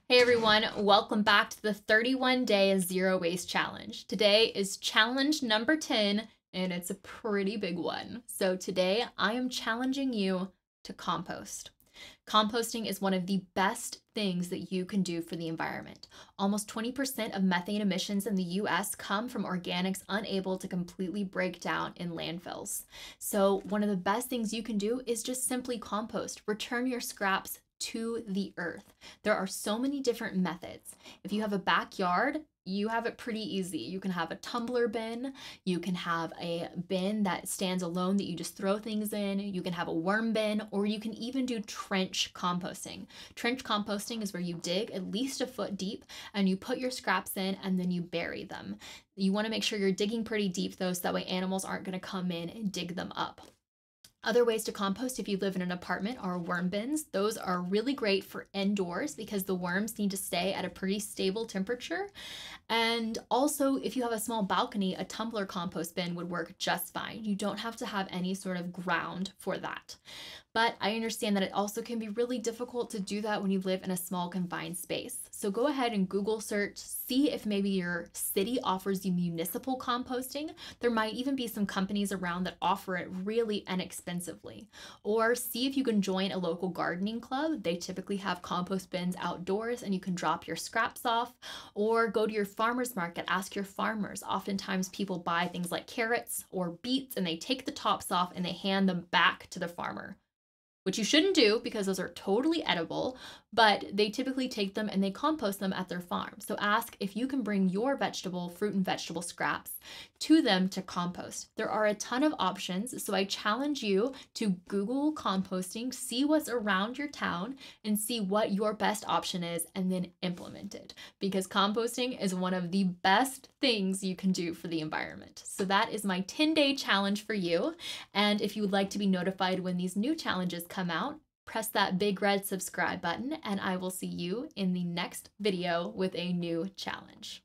Hey everyone, welcome back to the 31-day zero waste challenge. Today is challenge number 10 and it's a pretty big one. So today I am challenging you to compost. Composting is one of the best things that you can do for the environment. Almost 20% of methane emissions in the US come from organics unable to completely break down in landfills. So one of the best things you can do is just simply compost. Return your scraps to the earth. There are so many different methods. If you have a backyard, you have it pretty easy. You can have a tumbler bin, you can have a bin that stands alone that you just throw things in, you can have a worm bin, or you can even do trench composting. Trench composting is where you dig at least a foot deep and you put your scraps in and then you bury them. You want to make sure you're digging pretty deep though, so that way animals aren't going to come in and dig them up. Other ways to compost if you live in an apartment are worm bins. Those are really great for indoors because the worms need to stay at a pretty stable temperature. And also, if you have a small balcony, a tumbler compost bin would work just fine. You don't have to have any sort of ground for that. But I understand that it also can be really difficult to do that when you live in a small confined space. So go ahead and Google search, see if maybe your city offers you municipal composting. There might even be some companies around that offer it really inexpensively. Or see if you can join a local gardening club. They typically have compost bins outdoors and you can drop your scraps off. Or go to your farmer's market, ask your farmers. Oftentimes people buy things like carrots or beets and they take the tops off and they hand them back to the farmer, which you shouldn't do because those are totally edible, but they typically take them and they compost them at their farm. So ask if you can bring your fruit and vegetable scraps to them to compost. There are a ton of options, so I challenge you to Google composting, see what's around your town, and see what your best option is, and then implement it, because composting is one of the best things you can do for the environment. So that is my 10-day challenge for you, and if you would like to be notified when these new challenges come out, press that big red subscribe button, and I will see you in the next video with a new challenge.